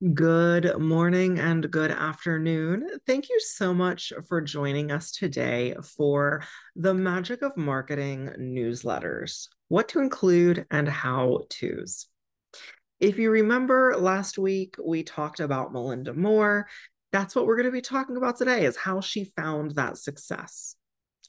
Good morning and good afternoon. Thank you so much for joining us today for the Magic of Marketing newsletters, what to include and how to's. If you remember last week, we talked about Melinda Moore. That's what we're going to be talking about today is how she found that success.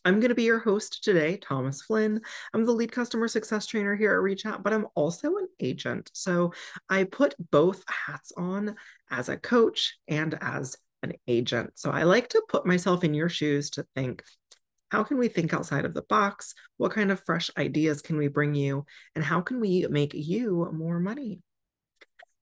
I'm going to be your host today, Thomas Flynn. I'm the lead customer success trainer here at Rechat, but I'm also an agent. So I put both hats on as a coach and as an agent. So I like to put myself in your shoes to think, how can we think outside of the box? What kind of fresh ideas can we bring you? And how can we make you more money?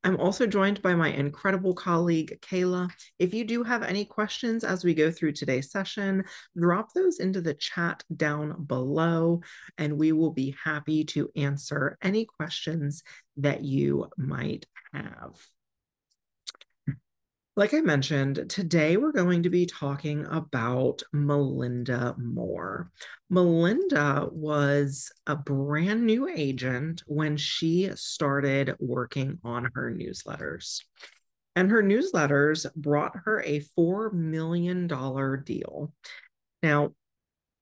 I'm also joined by my incredible colleague, Kayla. If you do have any questions as we go through today's session, drop those into the chat down below, and we will be happy to answer any questions that you might have. Like I mentioned, today we're going to be talking about Melinda Moore. Melinda was a brand new agent when she started working on her newsletters. And her newsletters brought her a $4 million deal. Now,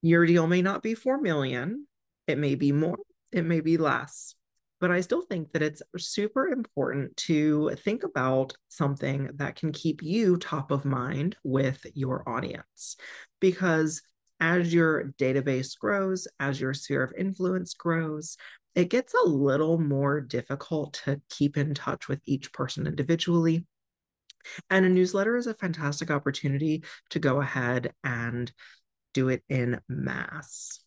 your deal may not be 4 million, it may be more, it may be less. But I still think that it's super important to think about something that can keep you top of mind with your audience. Because as your database grows, as your sphere of influence grows, it gets a little more difficult to keep in touch with each person individually. And a newsletter is a fantastic opportunity to go ahead and do it in mass.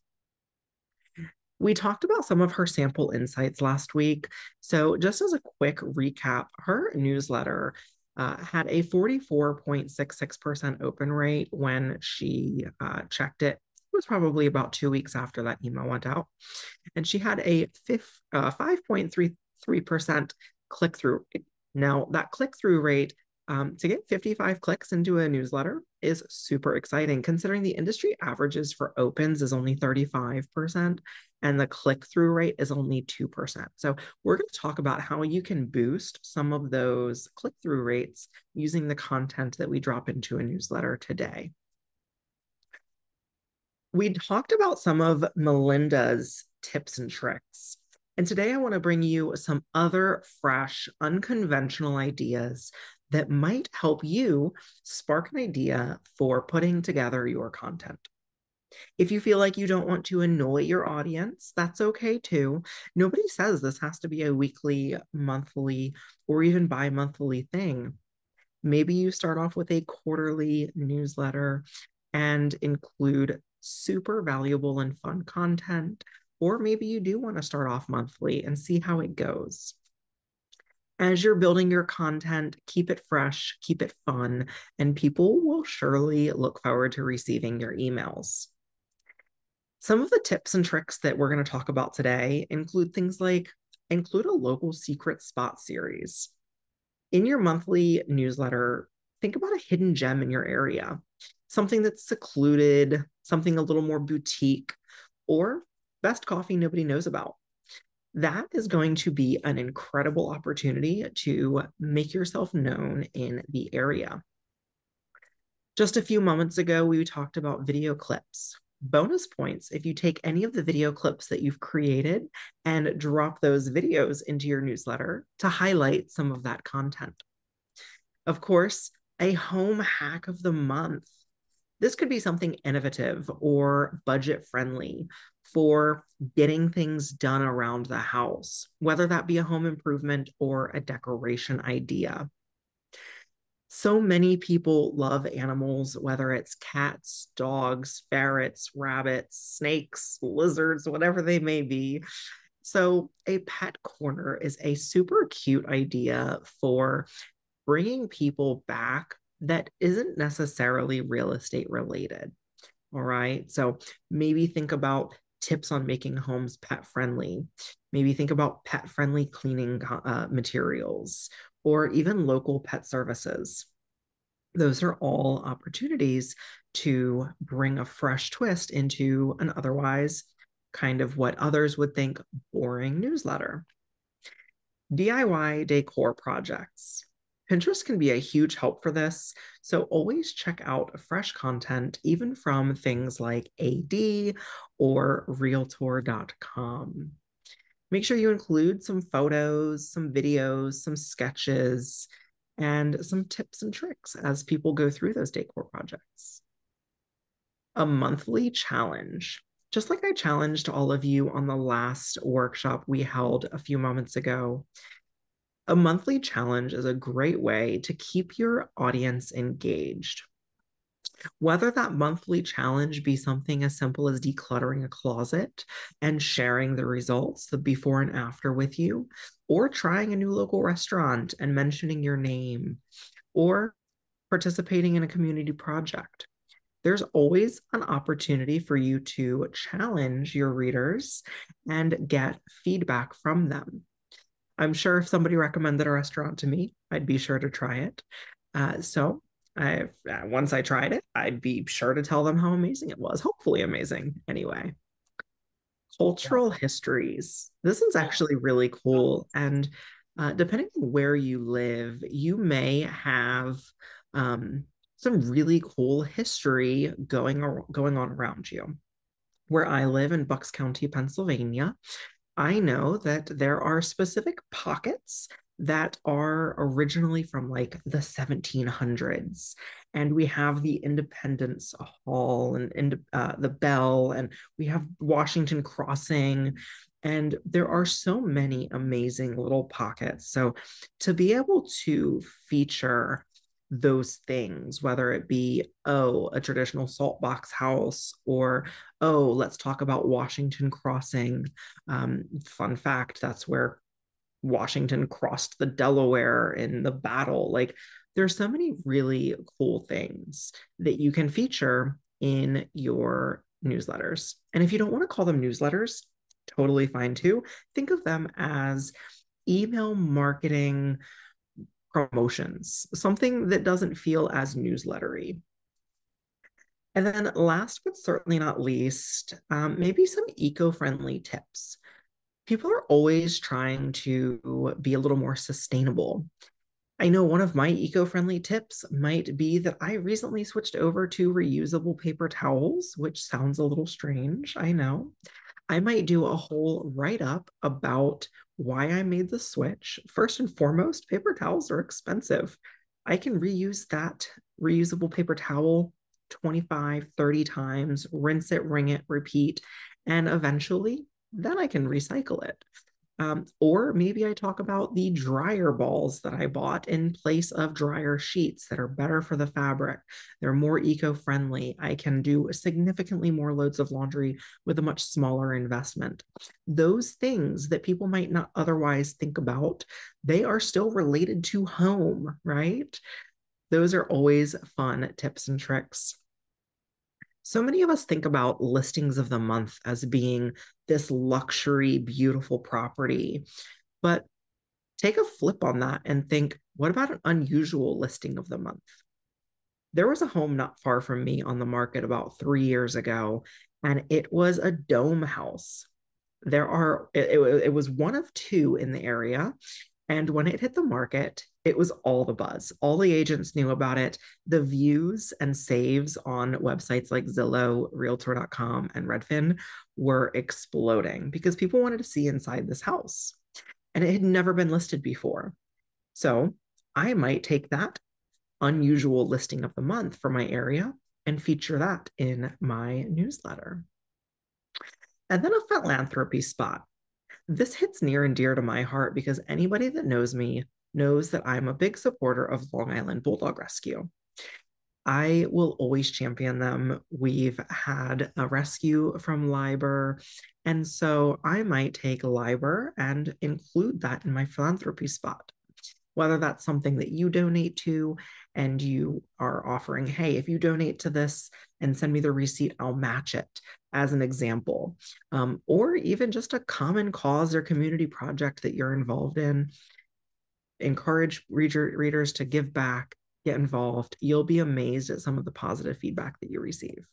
We talked about some of her sample insights last week. So, just as a quick recap, her newsletter had a 44.66% open rate when she checked it. It was probably about 2 weeks after that email went out. And she had a 5.33% click through rate. Now, that click through rate to get 55 clicks into a newsletter is super exciting, considering the industry averages for opens is only 35% and the click through rate is only 2%. So, we're going to talk about how you can boost some of those click through rates using the content that we drop into a newsletter today. We talked about some of Melinda's tips and tricks. And today I want to bring you some other fresh, unconventional ideas that might help you spark an idea for putting together your content. If you feel like you don't want to annoy your audience, that's okay too. Nobody says this has to be a weekly, monthly, or even bi monthly thing. Maybe you start off with a quarterly newsletter and include super valuable and fun content. Or maybe you do want to start off monthly and see how it goes. As you're building your content, keep it fresh, keep it fun, and people will surely look forward to receiving your emails. Some of the tips and tricks that we're going to talk about today include things like include a local secret spot series. In your monthly newsletter, think about a hidden gem in your area, something that's secluded, something a little more boutique, or best coffee nobody knows about. That is going to be an incredible opportunity to make yourself known in the area. Just a few moments ago, we talked about video clips. Bonus points if you take any of the video clips that you've created and drop those videos into your newsletter to highlight some of that content. Of course, a home hack of the month. This could be something innovative or budget friendly for getting things done around the house, whether that be a home improvement or a decoration idea. So many people love animals, whether it's cats, dogs, ferrets, rabbits, snakes, lizards, whatever they may be. So, a pet corner is a super cute idea for bringing people back that isn't necessarily real estate related. All right. So, maybe think about tips on making homes pet friendly. Maybe think about pet friendly cleaning materials or even local pet services. Those are all opportunities to bring a fresh twist into an otherwise kind of what others would think boring newsletter. DIY decor projects. Pinterest can be a huge help for this, so always check out fresh content, even from things like AD or Realtor.com. Make sure you include some photos, some videos, some sketches, and some tips and tricks as people go through those decor projects. A monthly challenge. Just like I challenged all of you on the last workshop we held a few moments ago, a monthly challenge is a great way to keep your audience engaged. Whether that monthly challenge be something as simple as decluttering a closet and sharing the results, the before and after with you, or trying a new local restaurant and mentioning your name, or participating in a community project. There's always an opportunity for you to challenge your readers and get feedback from them. I'm sure if somebody recommended a restaurant to me, I'd be sure to try it. Once I tried it, I'd be sure to tell them how amazing it was. Hopefully amazing anyway. Cultural histories. This one's actually really cool. And depending on where you live, you may have some really cool history going on around you. Where I live in Bucks County, Pennsylvania, I know that there are specific pockets that are originally from like the 1700s. And we have the Independence Hall and the Bell, and we have Washington Crossing. And there are so many amazing little pockets. So to be able to feature those things, whether it be, oh, a traditional salt box house, or, oh, let's talk about Washington Crossing. Fun fact, that's where Washington crossed the Delaware in the battle. Like, there's so many really cool things that you can feature in your newsletters. And if you don't want to call them newsletters, totally fine too. Think of them as email marketing promotions, something that doesn't feel as newslettery. And then last but certainly not least, maybe some eco-friendly tips. People are always trying to be a little more sustainable. I know one of my eco-friendly tips might be that I recently switched over to reusable paper towels, which sounds a little strange, I know. I might do a whole write-up about why I made the switch. First and foremost, paper towels are expensive. I can reuse that reusable paper towel 25, 30 times, rinse it, wring it, repeat, and eventually then I can recycle it. Or maybe I talk about the dryer balls that I bought in place of dryer sheets that are better for the fabric. They're more eco-friendly. I can do significantly more loads of laundry with a much smaller investment. Those things that people might not otherwise think about, they are still related to home, right? Those are always fun tips and tricks. So many of us think about listings of the month as being this luxury, beautiful property. But take a flip on that and think, what about an unusual listing of the month? There was a home not far from me on the market about 3 years ago, and it was a dome house. It was one of two in the area. And when it hit the market, it was all the buzz. All the agents knew about it. The views and saves on websites like Zillow, Realtor.com, and Redfin were exploding because people wanted to see inside this house. And it had never been listed before. So I might take that unusual listing of the month for my area and feature that in my newsletter. And then a philanthropy spot. This hits near and dear to my heart because anybody that knows me knows that I'm a big supporter of Long Island Bulldog Rescue. I will always champion them. We've had a rescue from Liber, and so I might take Liber and include that in my philanthropy spot. Whether that's something that you donate to and you are offering, hey, if you donate to this and send me the receipt, I'll match it, as an example. Or even just a common cause or community project that you're involved in. Encourage readers to give back, get involved. You'll be amazed at some of the positive feedback that you receive.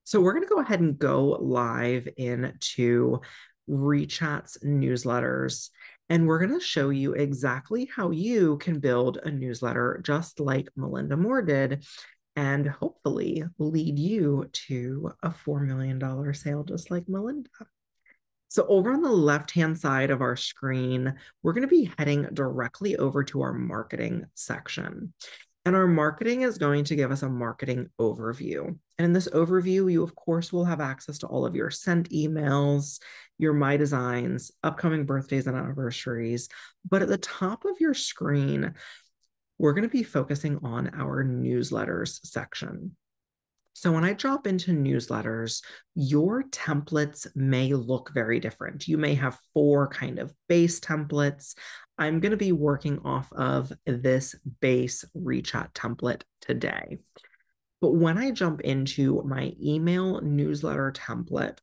So we're going to go ahead and go live into Rechat's newsletters. And we're going to show you exactly how you can build a newsletter just like Melinda Moore did, and hopefully lead you to a $4 million sale just like Melinda. So over on the left-hand side of our screen, we're going to be heading directly over to our marketing section. And our marketing is going to give us a marketing overview. And in this overview, you, of course, will have access to all of your sent emails, your My Designs, upcoming birthdays and anniversaries. But at the top of your screen, we're going to be focusing on our newsletters section. So when I drop into newsletters, your templates may look very different. You may have 4 kind of base templates. I'm going to be working off of this base Rechat template today. But when I jump into my email newsletter template,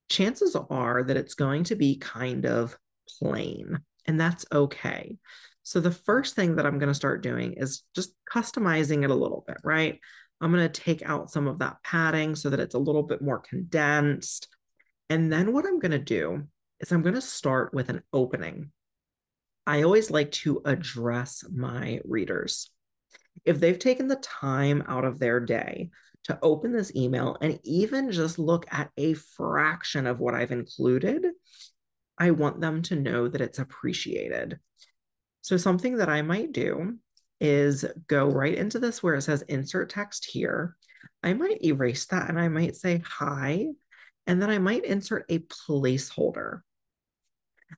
chances are that it's going to be kind of plain, and that's okay. So the first thing that I'm going to start doing is just customizing it a little bit, right? I'm going to take out some of that padding so that it's a little bit more condensed. And then what I'm going to do is I'm going to start with an opening. I always like to address my readers. If they've taken the time out of their day to open this email and even just look at a fraction of what I've included, I want them to know that it's appreciated. So something that I might do is go right into this where it says insert text here. I might erase that and I might say hi, and then I might insert a placeholder.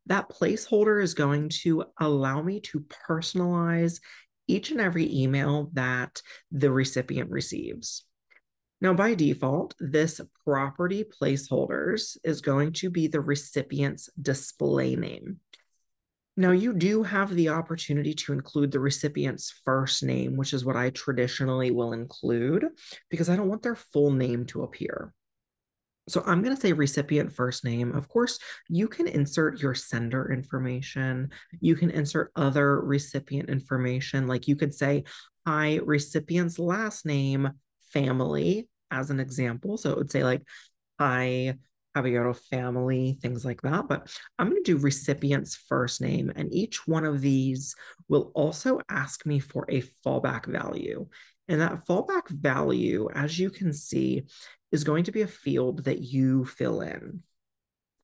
That placeholder is going to allow me to personalize each and every email that the recipient receives. Now, by default, this property placeholders is going to be the recipient's display name. Now, you do have the opportunity to include the recipient's first name, which is what I traditionally will include because I don't want their full name to appear. So I'm going to say recipient first name. Of course, you can insert your sender information. You can insert other recipient information. Like you could say, hi, recipient's last name, family, as an example. So it would say like, hi, Caballero family, things like that. But I'm going to do recipient's first name. And each one of these will also ask me for a fallback value. And that fallback value, as you can see, is going to be a field that you fill in.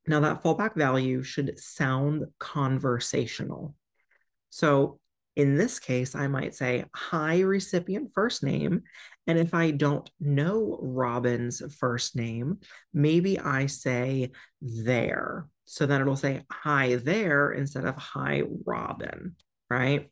Now, that fallback value should sound conversational. So in this case, I might say, hi, recipient first name. And if I don't know Robin's first name, maybe I say there. So then it'll say, hi there instead of hi, Robin, right?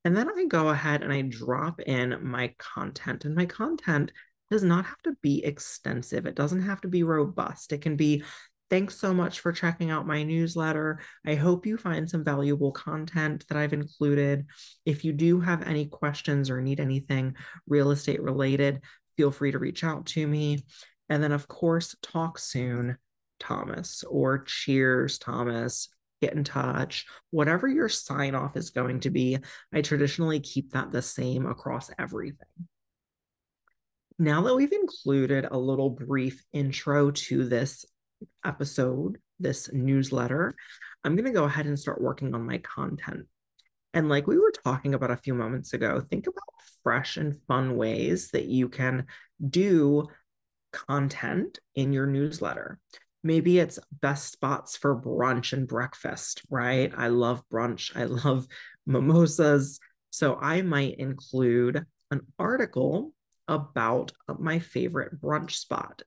And then I go ahead and I drop in my content. And my content does not have to be extensive. It doesn't have to be robust. It can be, thanks so much for checking out my newsletter. I hope you find some valuable content that I've included. If you do have any questions or need anything real estate related, feel free to reach out to me. And then, of course, talk soon, Thomas, or cheers, Thomas. Get in touch. Whatever your sign off is going to be, I traditionally keep that the same across everything. Now that we've included a little brief intro to this episode, this newsletter, I'm going to go ahead and start working on my content. And like we were talking about a few moments ago, think about fresh and fun ways that you can do content in your newsletter. Maybe it's best spots for brunch and breakfast, right? I love brunch. I love mimosas. So I might include an article about my favorite brunch spot.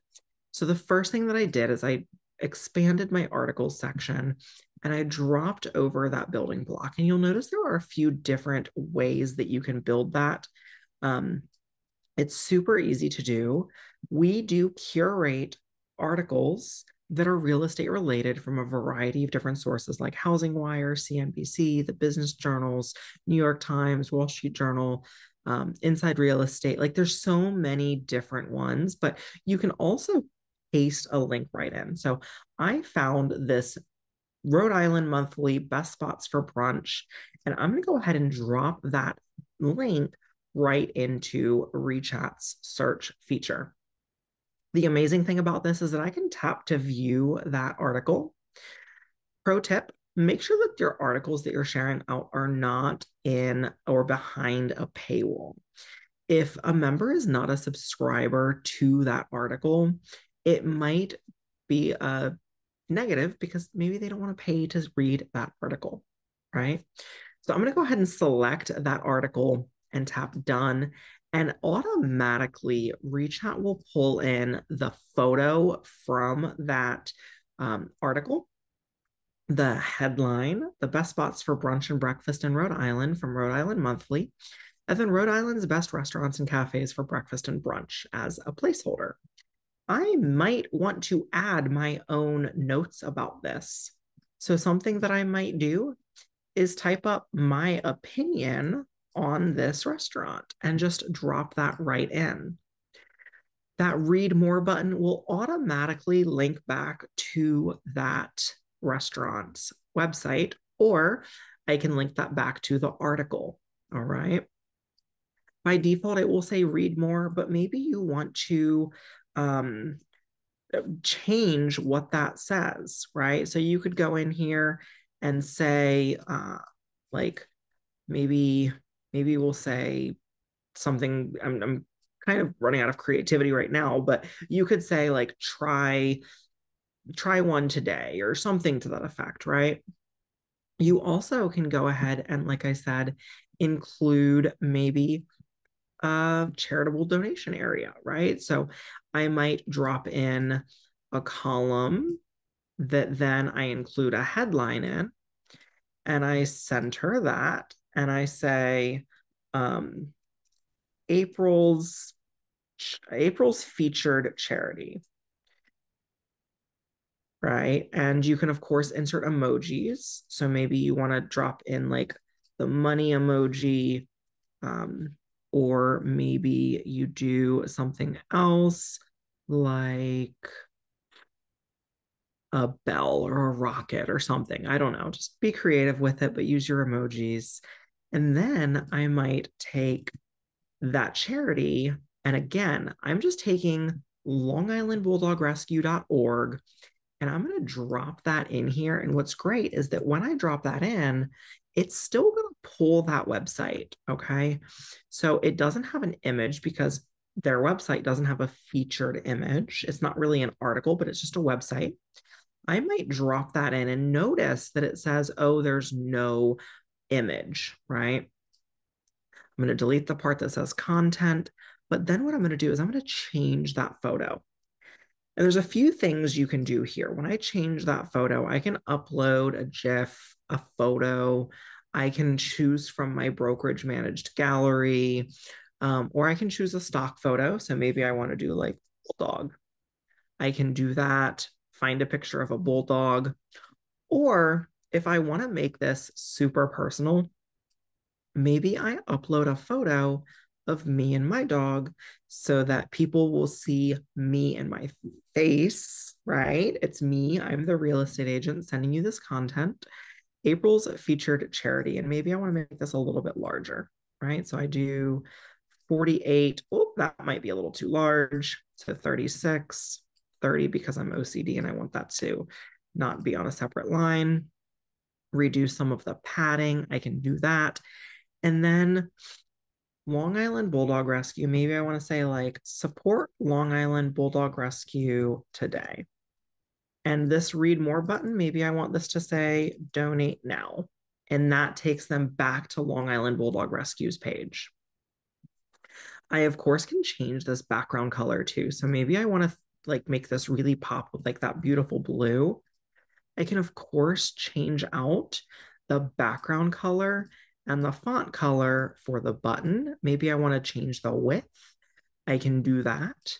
So the first thing that I did is I expanded my article section and I dropped over that building block. And you'll notice there are a few different ways that you can build that. It's super easy to do. We do curate articles that are real estate related from a variety of different sources like Housing Wire, CNBC, the business journals, New York Times, Wall Street Journal, Inside Real Estate. Like there's so many different ones, but you can also paste a link right in. So I found this Rhode Island Monthly Best Spots for Brunch, and I'm going to go ahead and drop that link right into Rechat's search feature. The amazing thing about this is that I can tap to view that article. Pro tip, make sure that your articles that you're sharing out are not in or behind a paywall. If a member is not a subscriber to that article, it might be a negative because maybe they don't want to pay to read that article, right? So I'm going to go ahead and select that article and tap done. And automatically, Rechat will pull in the photo from that article, the headline, the best spots for brunch and breakfast in Rhode Island from Rhode Island Monthly, and then Rhode Island's best restaurants and cafes for breakfast and brunch as a placeholder. I might want to add my own notes about this. So something that I might do is type up my opinion on this restaurant and just drop that right in. That read more button will automatically link back to that restaurant's website, or I can link that back to the article. All right. By default, it will say read more, but maybe you want to change what that says, right? So you could go in here and say, like, maybe we'll say something. I'm kind of running out of creativity right now, but you could say like try one today or something to that effect, right? You also can go ahead and, like I said, include maybe a charitable donation area, right? So I might drop in a column that then I include a headline in, and I center that, and I say um, April's featured charity, right? And you can of course insert emojis. So maybe you want to drop in like the money emoji, um, or maybe you do something else like a bell or a rocket or something. I don't know. Just be creative with it, but use your emojis. And then I might take that charity. And again, I'm just taking longislandbulldogrescue.org, and I'm going to drop that in here. And what's great is that when I drop that in, it's still going to pull that website. Okay. So it doesn't have an image because their website doesn't have a featured image. It's not really an article, but it's just a website. I might drop that in and notice that it says, oh, there's no image, right? I'm going to delete the part that says content, but then what I'm going to do is I'm going to change that photo. And there's a few things you can do here. When I change that photo, I can upload a GIF, a photo. I can choose from my brokerage managed gallery, or I can choose a stock photo. So maybe I want to do like bulldog. I can do that, find a picture of a bulldog. Or if I want to make this super personal, maybe I upload a photo of me and my dog so that people will see me and my face, right? It's me. I'm the real estate agent sending you this content. April's featured charity, and maybe I want to make this a little bit larger, right? So I do 48. Oh, that might be a little too large. So 36, 30 because I'm OCD and I want that to not be on a separate line. Reduce some of the padding. I can do that. And then Long Island Bulldog Rescue, maybe I want to say like support Long Island Bulldog Rescue today. And this read more button, maybe I want this to say donate now. And that takes them back to Long Island Bulldog Rescue's page. I, of course, can change this background color too. So maybe I want to like make this really pop with like that beautiful blue. I can, of course, change out the background color and the font color for the button. Maybe I want to change the width. I can do that.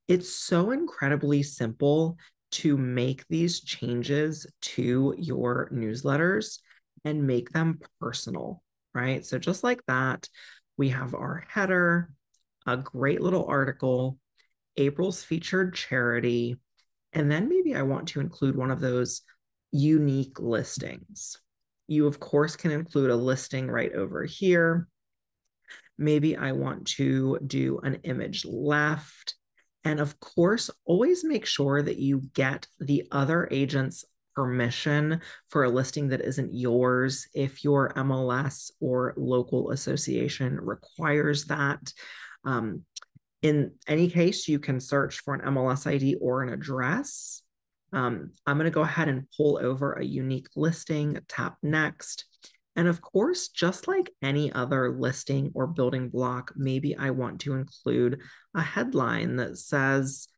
It's so incredibly simple to make these changes to your newsletters and make them personal, right? So just like that, we have our header, a great little article, April's featured charity, and then maybe I want to include one of those unique listings. You, of course, can include a listing right over here. Maybe I want to do an image left. And of course, always make sure that you get the other agent's permission for a listing that isn't yours if your MLS or local association requires that. Um, in any case, you can search for an MLS ID or an address. I'm going to go ahead and pull over a unique listing, tap next. And of course, just like any other listing or building block, maybe I want to include a headline that says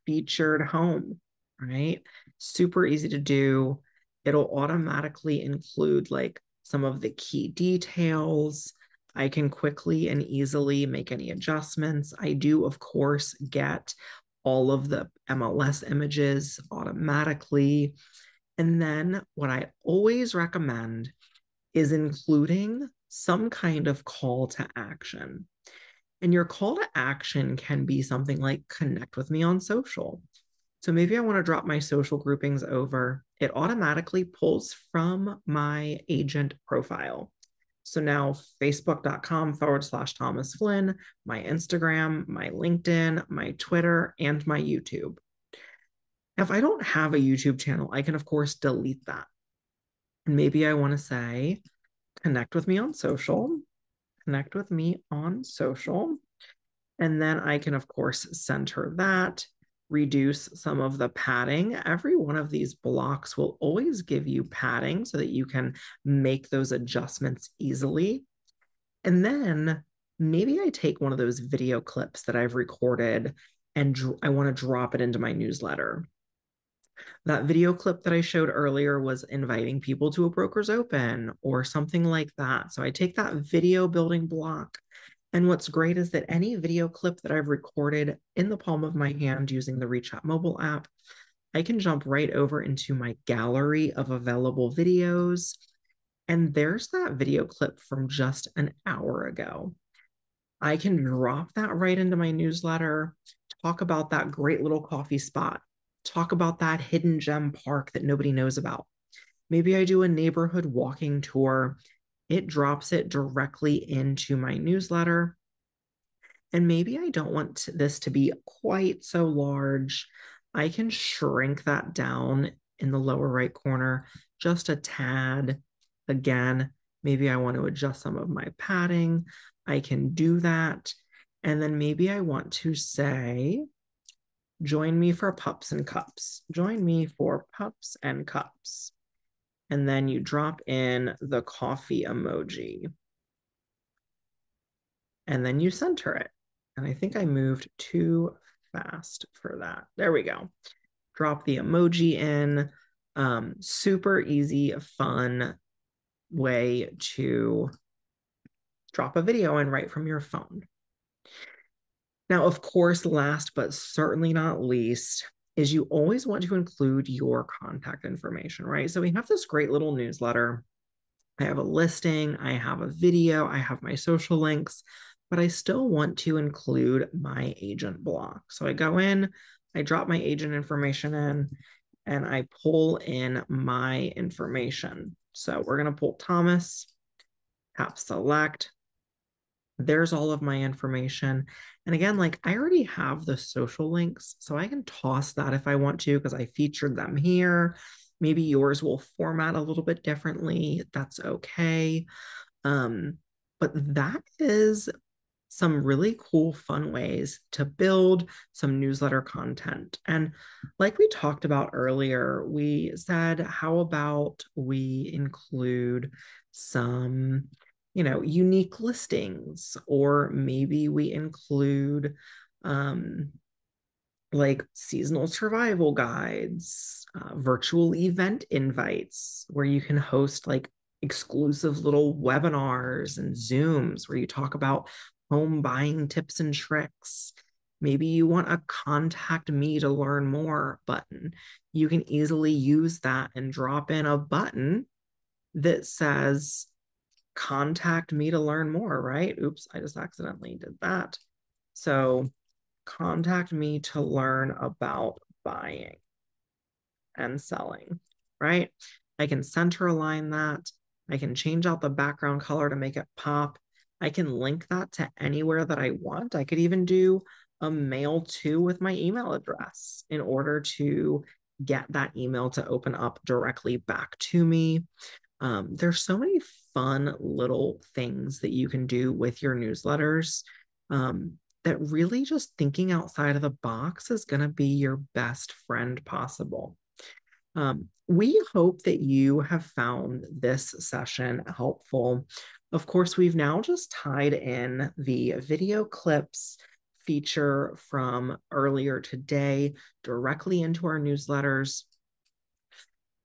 featured home, right? Super easy to do. It'll automatically include like some of the key details. I can quickly and easily make any adjustments. I do, of course, get all of the MLS images automatically. And then what I always recommend is including some kind of call to action. And your call to action can be something like connect with me on social. So maybe I want to drop my social groupings over. It automatically pulls from my agent profile. So now facebook.com/Thomas Flynn, my Instagram, my LinkedIn, my Twitter, and my YouTube. Now, if I don't have a YouTube channel, I can, of course, delete that. And maybe I want to say, connect with me on social, connect with me on social. And then I can, of course, center that, reduce some of the padding. Every one of these blocks will always give you padding so that you can make those adjustments easily. And then maybe I take one of those video clips that I've recorded and I want to drop it into my newsletter. That video clip that I showed earlier was inviting people to a broker's open or something like that. So I take that video building block. And what's great is that any video clip that I've recorded in the palm of my hand using the Rechat mobile app, I can jump right over into my gallery of available videos. And there's that video clip from just an hour ago. I can drop that right into my newsletter, talk about that great little coffee spot, talk about that hidden gem park that nobody knows about. Maybe I do a neighborhood walking tour. It drops it directly into my newsletter. And maybe I don't want this to be quite so large. I can shrink that down in the lower right corner just a tad. Again, maybe I want to adjust some of my padding. I can do that. And then maybe I want to say, join me for pups and cups. Join me for pups and cups. And then you drop in the coffee emoji. And then you center it. And I think I moved too fast for that. There we go. Drop the emoji in. Super easy, fun way to drop a video in right from your phone. Now, of course, last but certainly not least, is you always want to include your contact information, right? So we have this great little newsletter. I have a listing, I have a video, I have my social links, but I still want to include my agent block. So I go in, I drop my agent information in, and I pull in my information. So we're going to pull Thomas, tap select. There's all of my information. And again, like I already have the social links, so I can toss that if I want to because I featured them here. Maybe yours will format a little bit differently. That's okay. But that is some really cool, fun ways to build some newsletter content. And like we talked about earlier, we said, how about we include some, unique listings, or maybe we include like seasonal survival guides, virtual event invites where you can host like exclusive little webinars and Zooms where you talk about home buying tips and tricks. Maybe you want a contact me to learn more button. You can easily use that and drop in a button that says contact me to learn more, right? Oops, I just accidentally did that. So contact me to learn about buying and selling, right? I can center align that. I can change out the background color to make it pop. I can link that to anywhere that I want. I could even do a mail to with my email address in order to get that email to open up directly back to me. There's so many fun little things that you can do with your newsletters, that really just thinking outside of the box is going to be your best friend possible. We hope that you have found this session helpful. Of course, we've now just tied in the video clips feature from earlier today directly into our newsletters.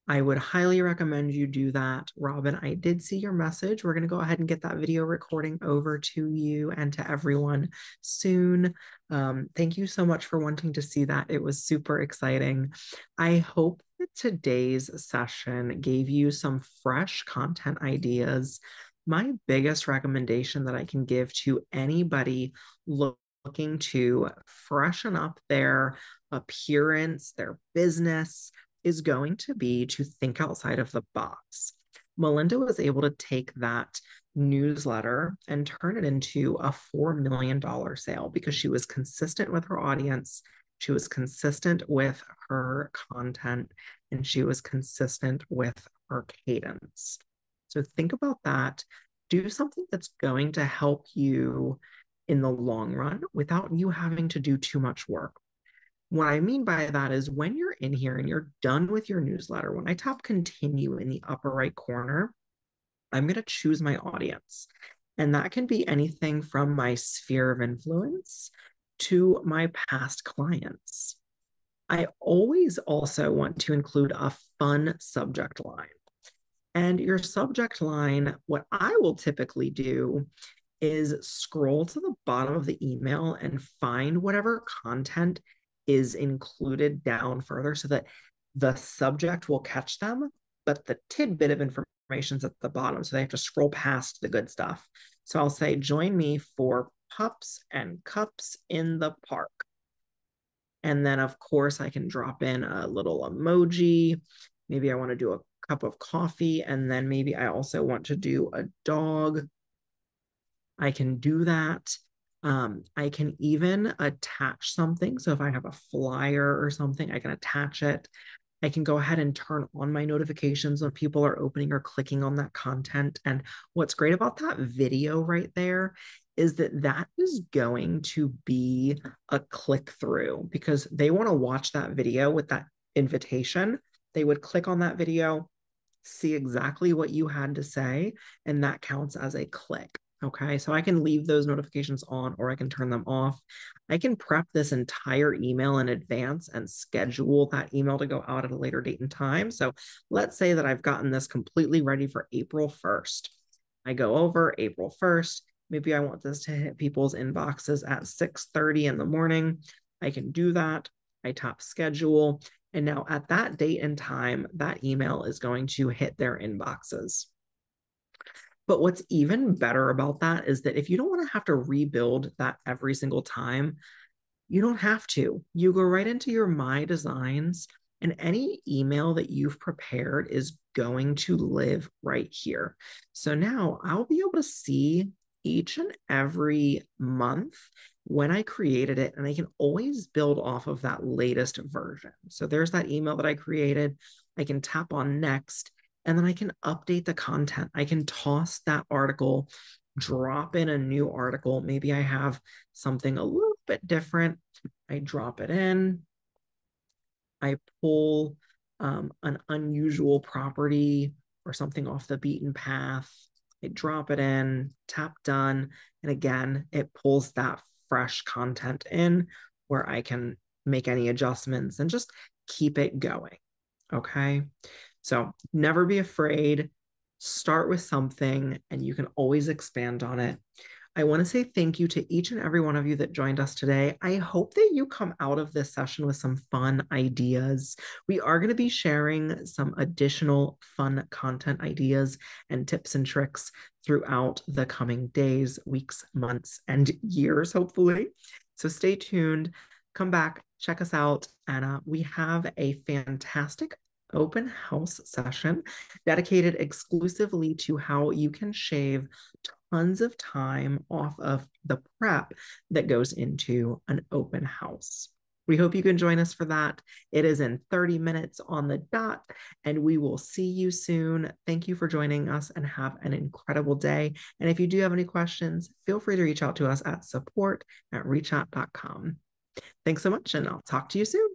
I would highly recommend you do that. Robin, I did see your message. We're going to go ahead and get that video recording over to you and to everyone soon. Thank you so much for wanting to see that. It was super exciting. I hope that today's session gave you some fresh content ideas. My biggest recommendation that I can give to anybody looking to freshen up their appearance, their business, is going to be to think outside of the box. Melinda was able to take that newsletter and turn it into a $4 million sale because she was consistent with her audience, she was consistent with her content, and she was consistent with her cadence. So think about that. Do something that's going to help you in the long run without you having to do too much work. What I mean by that is when you're in here and you're done with your newsletter, when I tap continue in the upper right corner, I'm going to choose my audience. And that can be anything from my sphere of influence to my past clients. I always also want to include a fun subject line. And your subject line, what I will typically do is scroll to the bottom of the email and find whatever content is included down further so that the subject will catch them, but the tidbit of information is at the bottom. So they have to scroll past the good stuff. So I'll say, join me for pups and cups in the park. And then, of course, I can drop in a little emoji. Maybe I want to do a cup of coffee. And then maybe I also want to do a dog. I can do that. I can even attach something. So if I have a flyer or something, I can attach it. I can go ahead and turn on my notifications when people are opening or clicking on that content. And what's great about that video right there is that that is going to be a click through because they want to watch that video with that invitation. They would click on that video, see exactly what you had to say, and that counts as a click. Okay, so I can leave those notifications on or I can turn them off. I can prep this entire email in advance and schedule that email to go out at a later date and time. So let's say that I've gotten this completely ready for April 1st. I go over April 1st. Maybe I want this to hit people's inboxes at 6:30 in the morning. I can do that. I tap schedule. And now at that date and time, that email is going to hit their inboxes. But what's even better about that is that if you don't want to have to rebuild that every single time, you don't have to. You go right into your My Designs, and any email that you've prepared is going to live right here. So now I'll be able to see each and every month when I created it, and I can always build off of that latest version. So there's that email that I created. I can tap on next, and then I can update the content. I can toss that article, drop in a new article. Maybe I have something a little bit different. I drop it in. I pull an unusual property or something off the beaten path. I drop it in, tap done. And again, it pulls that fresh content in where I can make any adjustments and just keep it going. Okay. So never be afraid. Start with something and you can always expand on it. I want to say thank you to each and every one of you that joined us today. I hope that you come out of this session with some fun ideas. We are going to be sharing some additional fun content ideas and tips and tricks throughout the coming days, weeks, months, and years, hopefully. So stay tuned, come back, check us out, and we have a fantastic open house session dedicated exclusively to how you can shave tons of time off of the prep that goes into an open house. We hope you can join us for that. It is in 30 minutes on the dot, and we will see you soon. Thank you for joining us and have an incredible day. And if you do have any questions, feel free to reach out to us at support@rechat.com. Thanks so much, and I'll talk to you soon.